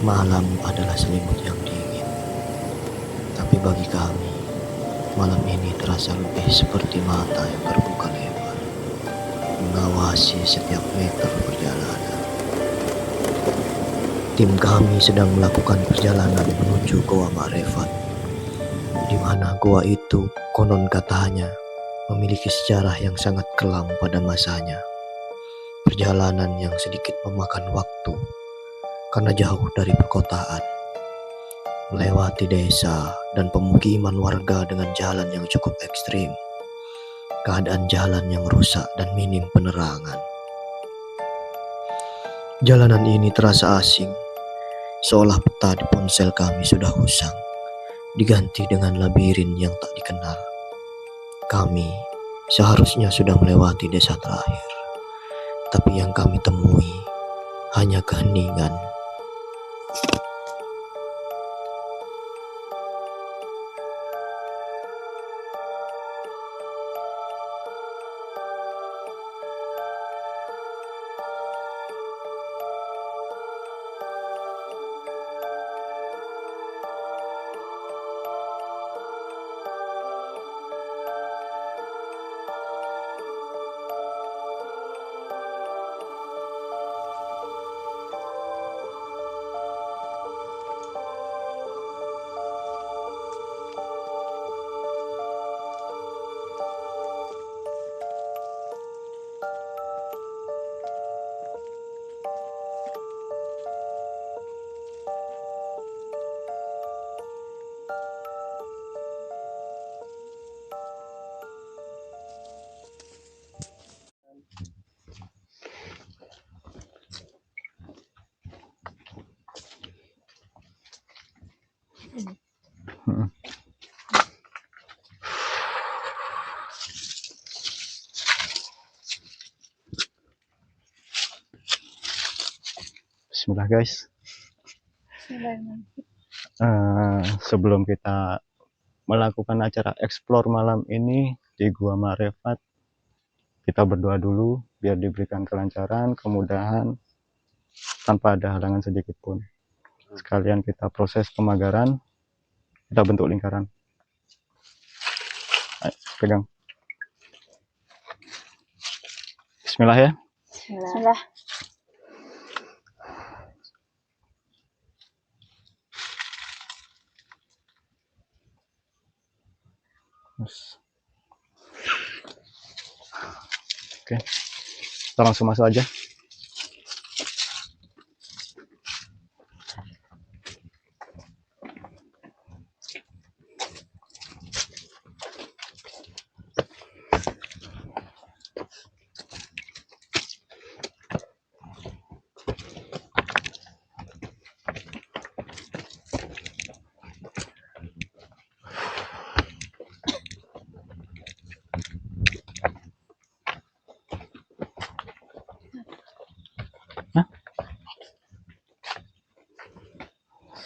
Malam adalah selimut yang dingin, tapi bagi kami, malam ini terasa lebih seperti mata yang terbuka lebar, mengawasi setiap meter perjalanan. Tim kami sedang melakukan perjalanan menuju Goa Ma'rifat, di mana goa itu konon katanya memiliki sejarah yang sangat kelam pada masanya. Perjalanan yang sedikit memakan waktu karena jauh dari perkotaan, melewati desa dan pemukiman warga dengan jalan yang cukup ekstrim, keadaan jalan yang rusak dan minim penerangan. Jalanan ini terasa asing, seolah peta di ponsel kami sudah usang, diganti dengan labirin yang tak dikenal. Kami seharusnya sudah melewati desa terakhir, tapi yang kami temui hanya keheningan. Bismillah guys. Sebelum kita melakukan acara explore malam ini di Gua Ma'rifat, kita berdoa dulu biar diberikan kelancaran, kemudahan tanpa ada halangan sedikit pun. Sekalian kita proses pemagaran, kita bentuk lingkaran. Ayo, pegang. Bismillah ya. Bismillah. Oke, kita langsung masuk aja.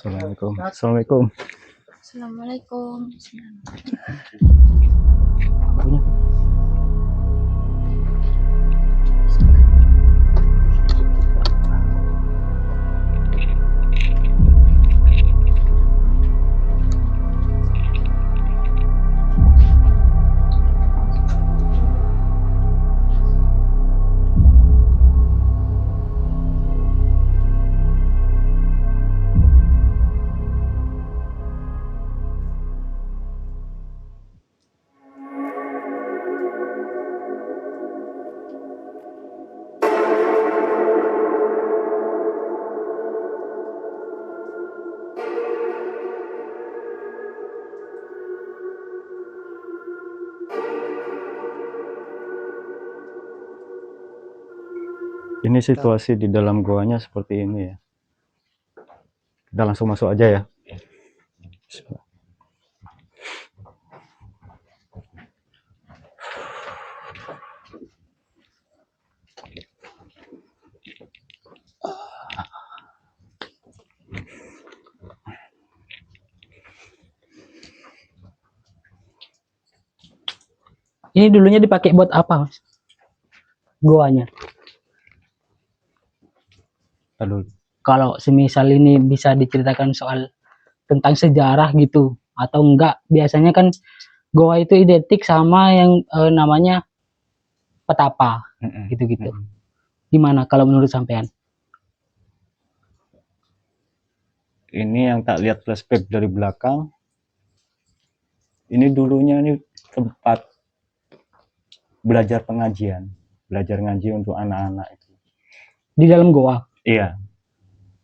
Assalamualaikum. Assalamualaikum. Assalamualaikum. Ini situasi di dalam goanya seperti ini ya. Kita langsung masuk aja ya. Bismillah. Ini dulunya dipakai buat apa, Mas? Goanya. Aduh. Kalau semisal ini bisa diceritakan soal tentang sejarah gitu atau enggak, biasanya kan goa itu identik sama yang namanya petapa gitu-gitu. Gimana kalau menurut sampean? Ini yang tak lihat flashback dari belakang, ini dulunya ini tempat belajar pengajian, belajar ngaji untuk anak-anak itu. Di dalam goa. Iya,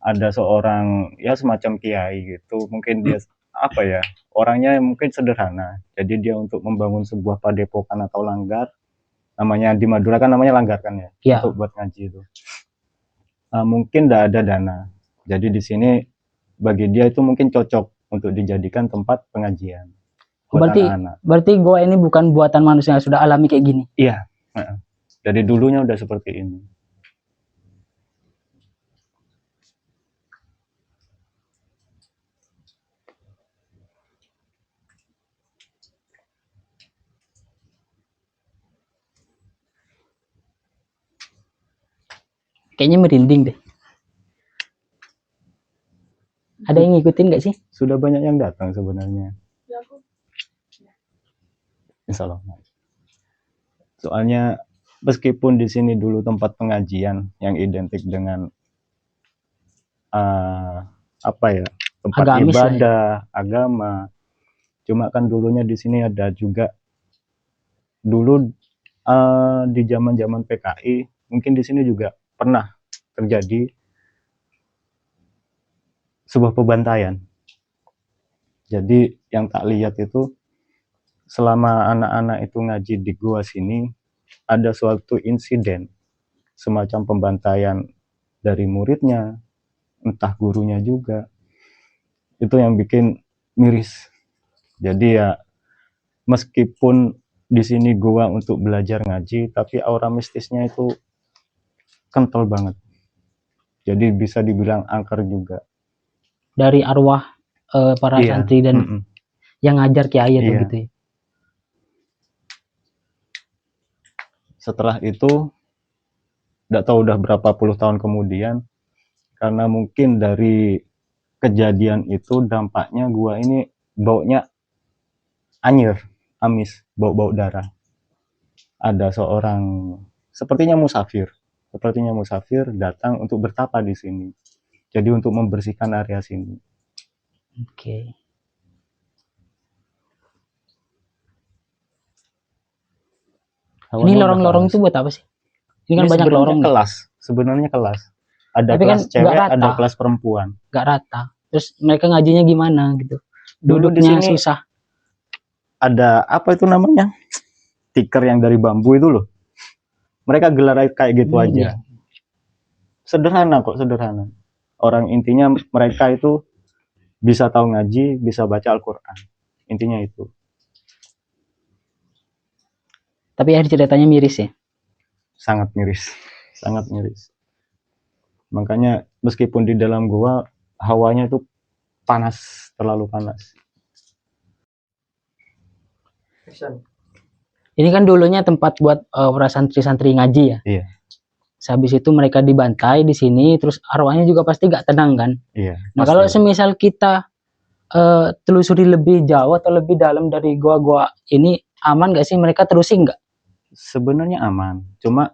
ada seorang ya semacam kiai gitu, mungkin dia apa ya, orangnya mungkin sederhana, jadi dia untuk membangun sebuah padepokan atau langgar, namanya di Madura kan namanya langgar kan ya, Ya. untuk buat ngaji itu. Mungkin tidak ada dana, jadi di sini bagi dia itu mungkin cocok untuk dijadikan tempat pengajian buat anak-anak. Berarti goa ini bukan buatan manusia, sudah alami kayak gini. Iya, dari dulunya udah seperti ini. Kayaknya merinding deh. Ada yang ngikutin nggak sih? Sudah banyak yang datang sebenarnya. Insya Allah. Soalnya meskipun di sini dulu tempat pengajian yang identik dengan apa ya, tempat Agamis lah ya. ibadah, agama. Cuma kan dulunya di sini ada juga dulu di zaman-zaman PKI, mungkin di sini juga pernah terjadi sebuah pembantaian. Jadi yang tak lihat itu selama anak-anak itu ngaji di gua sini ada suatu insiden semacam pembantaian dari muridnya, entah gurunya juga. Itu yang bikin miris. Jadi ya meskipun di sini gua untuk belajar ngaji, tapi aura mistisnya itu kental banget. Jadi bisa dibilang angker juga. Dari arwah para santri dan yang ngajar kiai atau gitu ya. Setelah itu tidak tahu udah berapa puluh tahun kemudian, karena mungkin dari kejadian itu dampaknya gua ini baunya anyir, amis, bau-bau darah. Ada seorang sepertinya musafir datang untuk bertapa di sini. Jadi untuk membersihkan area sini. Oke. Ini lorong-lorong itu buat apa sih? Ini kan banyak lorong. Sebenarnya kelas. Ada tapi kelas kan cewek, ada kelas perempuan. Gak rata. Terus mereka ngajinya gimana gitu? Dulu Duduknya di sini susah. Ada apa itu namanya? Tikar yang dari bambu itu loh. Mereka gelar kayak gitu aja. Sederhana kok, sederhana. Orang intinya mereka itu bisa tahu ngaji, bisa baca Al-Quran. Intinya itu. Tapi akhir ceritanya miris ya? Sangat miris. Sangat miris. Makanya meskipun di dalam gua hawanya itu panas, terlalu panas. Ini kan dulunya tempat buat para santri-santri ngaji ya? Iya. Habis itu mereka dibantai di sini, terus arwahnya juga pasti gak tenang kan? Iya. Nah kalau semisal kita telusuri lebih jauh atau lebih dalam dari gua-gua ini, aman gak sih, mereka terusin nggak? Sebenarnya aman, cuma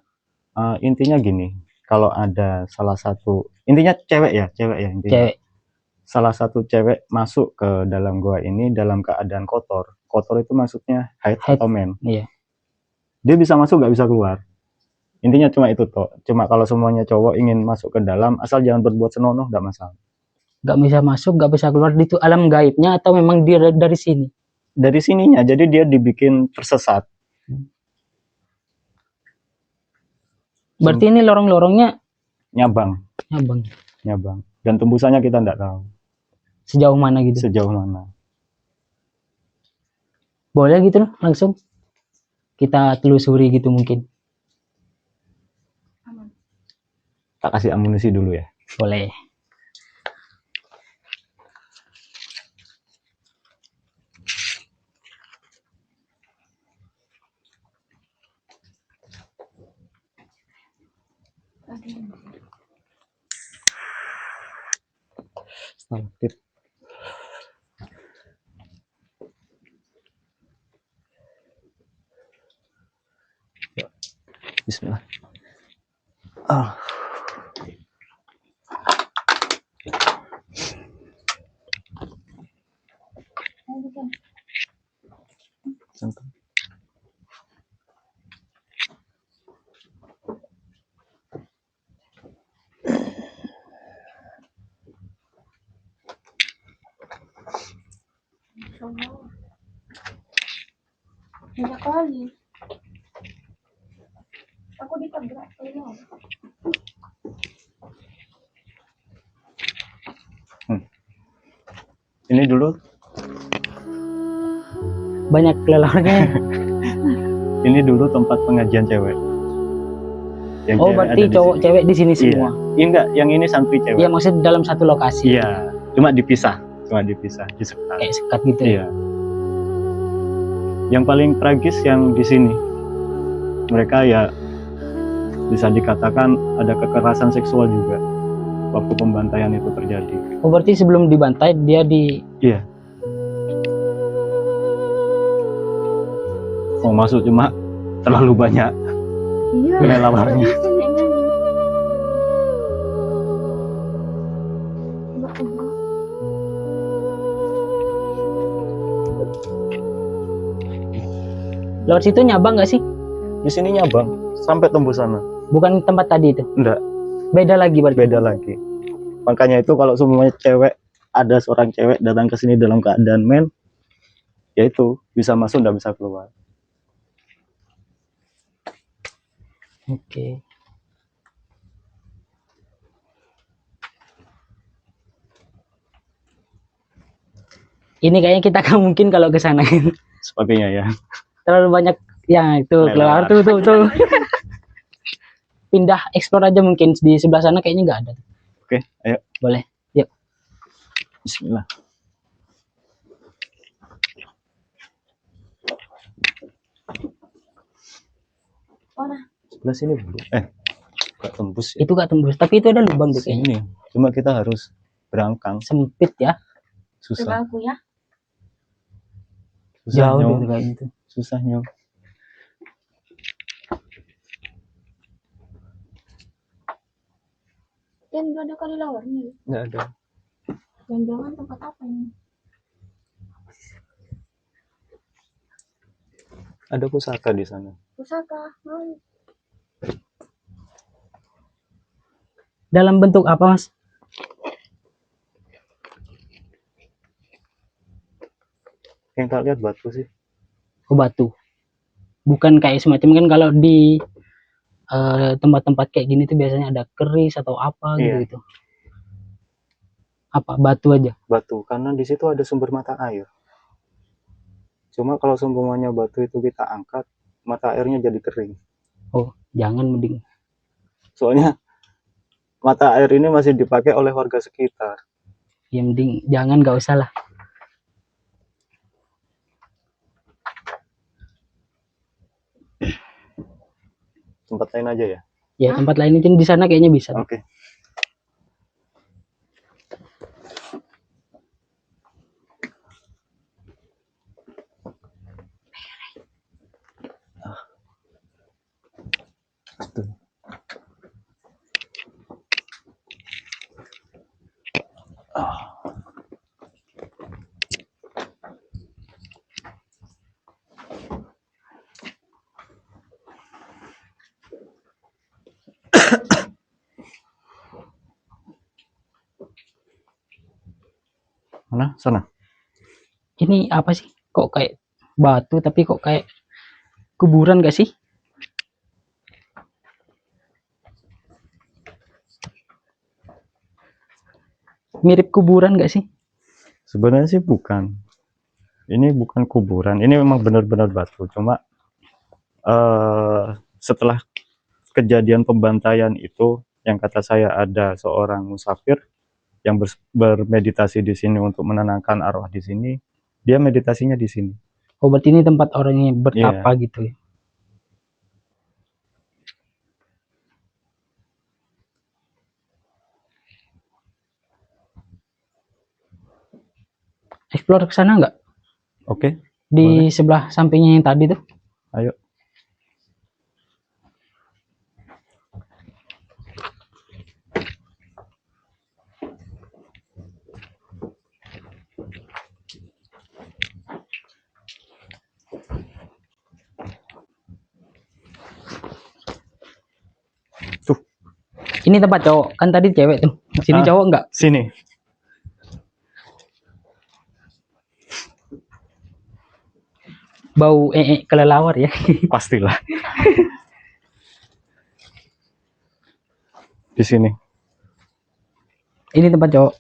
intinya gini, kalau ada salah satu, intinya cewek ya intinya. Cewek. Salah satu cewek masuk ke dalam gua ini dalam keadaan kotor. Kotor itu maksudnya haid atau men. Iya. Dia bisa masuk gak bisa keluar. Intinya cuma itu toh. Cuma kalau semuanya cowok ingin masuk ke dalam, asal jangan berbuat senonoh, gak masalah. Gak bisa masuk, gak bisa keluar, itu alam gaibnya atau memang dia dari sini? Dari sininya, jadi dia dibikin tersesat. Berarti ini lorong-lorongnya nyabang. Dan tembusannya kita tidak tahu. Sejauh mana gitu? Sejauh mana. Boleh gitu loh, langsung kita telusuri gitu mungkin. Tak kasih amunisi dulu ya. Boleh. Stalaktit. Bismillah. Ah. Santai. Banyak kali. Aku ditabrak kayaknya. Ini dulu, Banyak kelelawar. ini dulu tempat pengajian cewek. Yang Oh, cewek berarti ada di cowok sini. cewek di sini Iya. semua. Enggak, yang ini santri cewek. Iya, maksud dalam satu lokasi. Iya, cuma dipisah, di sekat. Kayak sekat gitu. Iya. Yang paling tragis yang di sini, mereka ya bisa dikatakan ada kekerasan seksual juga waktu pembantaian itu terjadi. Oh, berarti sebelum dibantai dia di Iya. Mau masuk cuma terlalu banyak Iya. kelelawarnya. lewat situ nyabang nggak sih? Di sini nyabang sampai tembus sana. Bukan tempat tadi itu. Enggak, Beda lagi berarti. beda lagi. Makanya itu kalau semuanya cewek, ada seorang cewek datang ke sini dalam keadaan men, ya itu bisa masuk nggak bisa keluar. Oke. Ini kayaknya kita nggak mungkin kalau ke sana. Sepertinya ya. Terlalu banyak ya itu kelelawar Kelelawar. tuh. Pindah explore aja mungkin di sebelah sana kayaknya nggak ada. Oke, ayo. Boleh. Yuk. Bismillah. Mana? Sebelah sini dulu. Nggak tembus ya. Itu nggak tembus, tapi itu ada lubang tuh kayaknya. Sini. Cuma kita harus berangkang. Sempit ya. Coba Susah. aku ya. Susah Jauh nyong. gitu kayak gitu. Susah nyong. Kan nggak ada kali lawarnya. Nggak ada. Jangan-jangan tempat apa ini? Ada pusaka di sana. Pusaka. Dalam bentuk apa, Mas? Yang tak lihat batu sih. Oh, batu. Bukan kayak semacam kan kalau di tempat-tempat kayak gini tuh biasanya ada keris atau apa Iya. gitu. Apa batu aja? Batu, karena di situ ada sumber mata air. Cuma kalau seumpamanya batu itu kita angkat, mata airnya jadi kering. Oh, jangan mending. Soalnya mata air ini masih dipakai oleh warga sekitar. Ya mending jangan, nggak usah lah. Tempat lain aja ya. Ya tempat lain itu di sana kayaknya bisa. Oke. Tuh. Mana? Sana. Ini apa sih? Kok kayak batu tapi kok kayak kuburan gak sih? Mirip kuburan gak sih? Sebenarnya sih bukan. Ini bukan kuburan. Ini memang benar-benar batu. Cuma setelah kejadian pembantaian itu, yang kata saya ada seorang musafir yang bermeditasi di sini untuk menenangkan arwah di sini. Dia meditasinya di sini. Oh, berarti ini tempat orangnya bertapa gitu ya. explore ke sana nggak? Oke, Di sebelah sampingnya yang tadi tuh. ayo. Tuh, Ini tempat cowok, kan tadi cewek tuh. Sini Ah. cowok nggak? sini. Bau kelelawar ya. Pastilah. Di sini. Ini tempat cowok.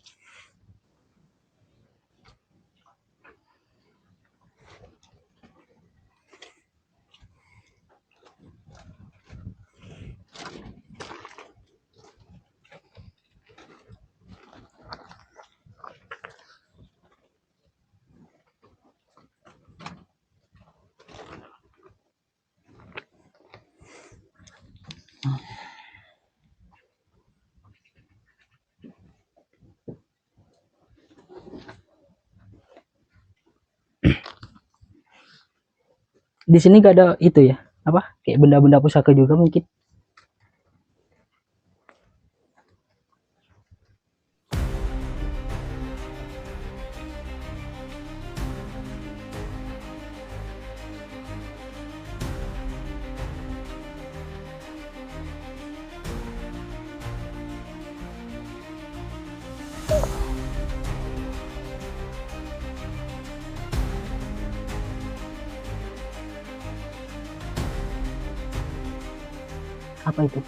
Di sini gak ada itu ya, apa? Kayak benda-benda pusaka juga mungkin. Apa itu?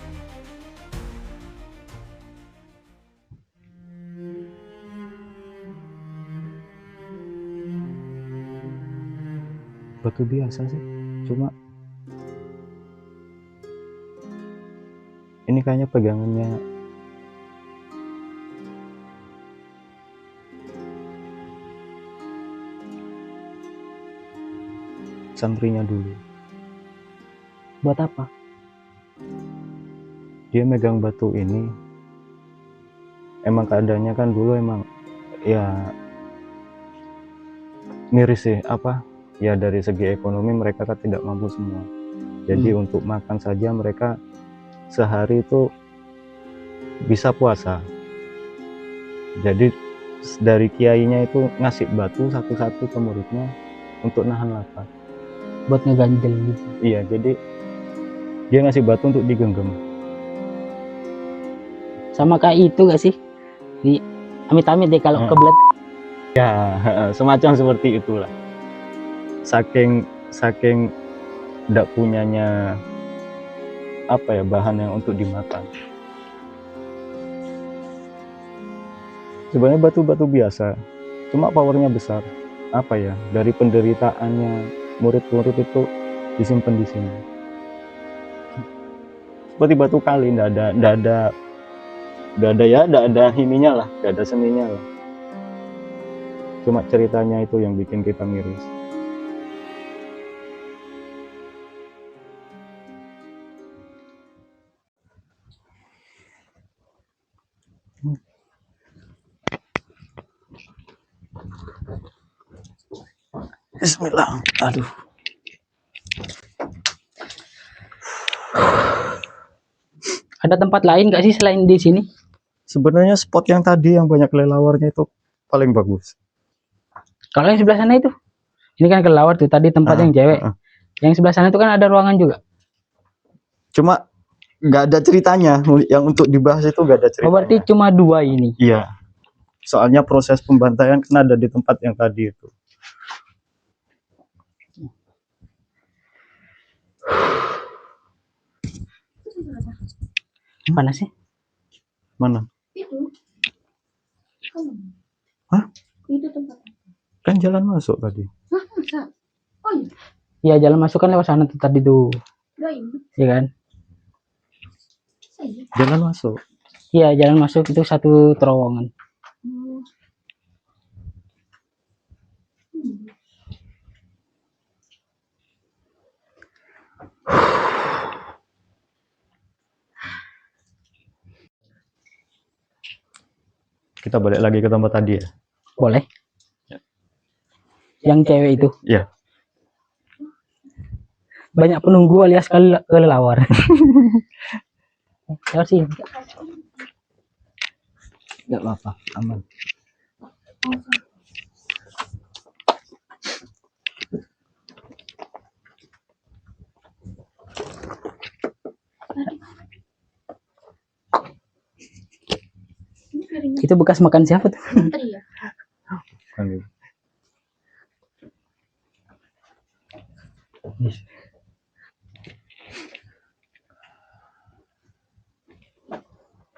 Batu biasa sih. Cuma ini kayaknya pegangannya santrinya dulu. Buat apa? Dia megang batu ini emang keadaannya kan dulu emang ya miris sih, apa ya, dari segi ekonomi mereka kan tidak mampu semua. Jadi untuk makan saja mereka sehari itu bisa puasa. Jadi dari kiainya itu ngasih batu satu-satu ke muridnya untuk nahan lapar. Buat ngeganjel gitu. Iya, jadi dia ngasih batu untuk digenggam. Sama kayak itu gak sih? Di amit-amit deh kalau Hmm. kebelet. Ya, semacam seperti itulah. Saking tidak punyanya apa ya, bahan yang untuk dimakan. Sebenarnya batu-batu biasa, cuma powernya besar. Apa ya, dari penderitaannya murid-murid itu disimpan di sini. Seperti batu kali, ndak ada ininya lah, ndak ada seninya lah. Cuma ceritanya itu yang bikin kita miris. Bismillah. Aduh. Ada tempat lain gak sih selain di sini? Sebenarnya spot yang tadi yang banyak kelelawarnya itu paling bagus. Kalau yang sebelah sana itu, ini kan kelelawar tuh tadi tempat yang cewek. Yang sebelah sana itu kan ada ruangan juga. Cuma nggak ada ceritanya, yang untuk dibahas itu nggak ada ceritanya. Oh, berarti cuma dua ini. Iya. Soalnya proses pembantaian kan ada di tempat yang tadi itu. Panas sih. Mana? Itu. Kan. Hah? Itu tempat. Kan jalan masuk tadi. Hah, masa? Oh iya. Ya jalan masuk kan lewat sana tuh tadi tuh, Udah ini. ya kan? Saya. Jalan masuk. Iya jalan masuk itu satu terowongan. Hmm. Kita balik lagi ke tempat tadi ya. Boleh? yang cewek itu. Iya. Banyak penunggu alias kelelawar. Lewat sini. Enggak apa-apa, aman. Ini piringnya Itu bekas makan siapa tuh? teri ya? Kan.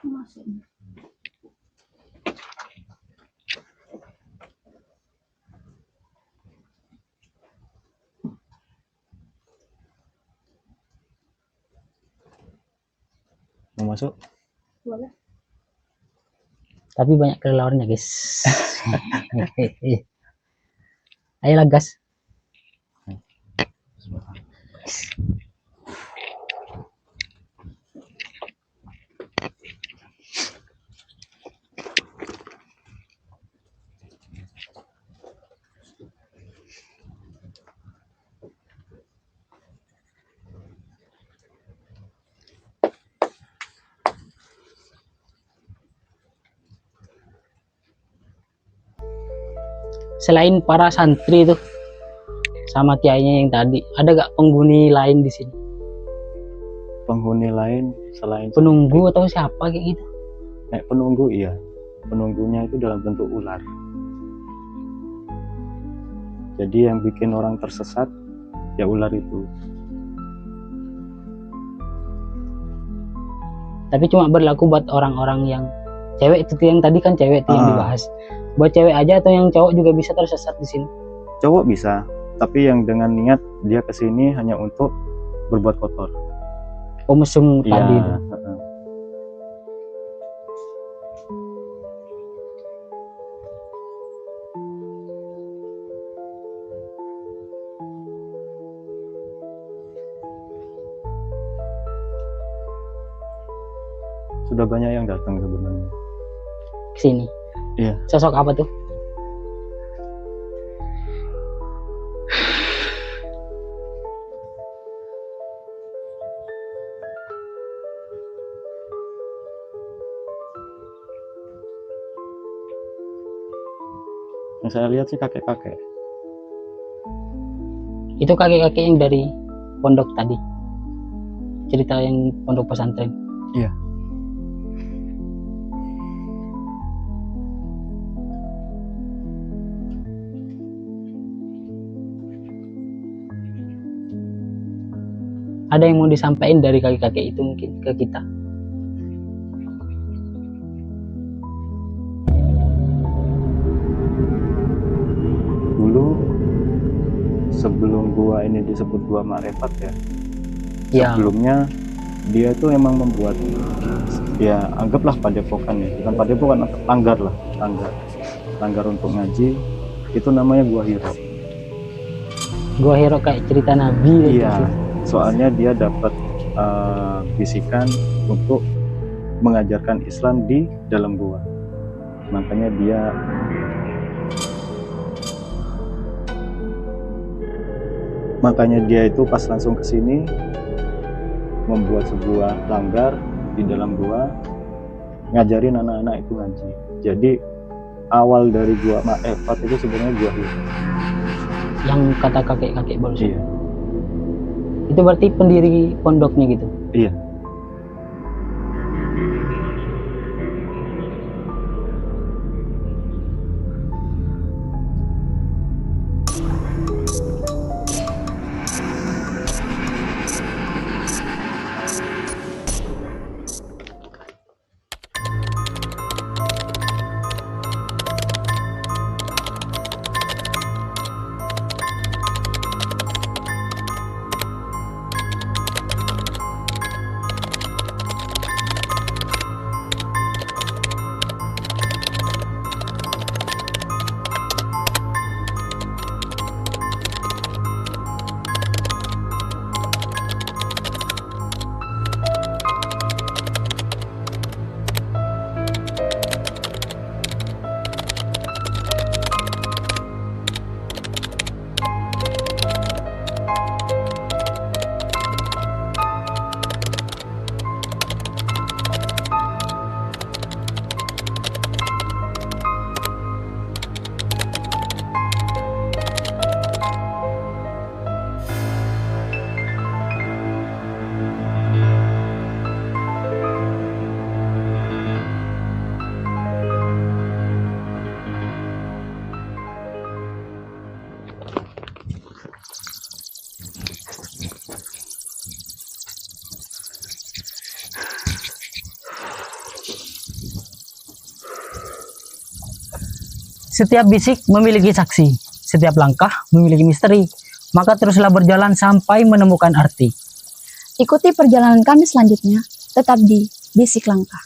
Masuk. Mau masuk? Boleh. Tapi banyak kelelawarnya, guys. Ayolah, gas. Selain para santri itu sama kiainya yang tadi, ada gak penghuni lain di sini? Penghuni lain selain Penunggu atau siapa kayak gitu? penunggu, iya. Penunggunya itu dalam bentuk ular. Jadi yang bikin orang tersesat ya ular itu. Tapi cuma berlaku buat orang-orang yang cewek itu tuh, yang tadi kan cewek tuh yang Ah. dibahas. Buat cewek aja atau yang cowok juga bisa tersesat di sini? Cowok bisa, tapi yang dengan niat dia kesini hanya untuk berbuat kotor. Oh, mesum Iya. tadi itu. heeh. Sudah banyak yang datang sebenarnya. Ke sini. Iya. Sosok apa tuh? Yang saya lihat sih kakek-kakek. Itu kakek-kakek yang dari pondok tadi. Cerita yang pondok pesantren. Iya. Ada yang mau disampaikan dari kakek-kakek itu mungkin ke kita? Dulu sebelum gua ini disebut gua Makrifat ya. Ya, Sebelumnya dia tuh emang membuat ya anggaplah padepokan ya, bukan padepokan, langgar lah, langgar untuk ngaji. Itu namanya Gua Hiro. gua hero kayak cerita Nabi. Iya, soalnya dia dapat bisikan untuk mengajarkan Islam di dalam gua. Makanya dia itu pas langsung ke sini membuat sebuah langgar di dalam gua, ngajarin anak-anak itu ngaji. Jadi awal dari gua Makrifat itu sebenarnya Gua Hiro. Yang kata kakek-kakek barusan. Iya. Itu berarti pendiri pondoknya gitu. Iya. Setiap bisik memiliki saksi, setiap langkah memiliki misteri. Maka teruslah berjalan sampai menemukan arti. Ikuti perjalanan kami selanjutnya, tetap di Bisik Langkah.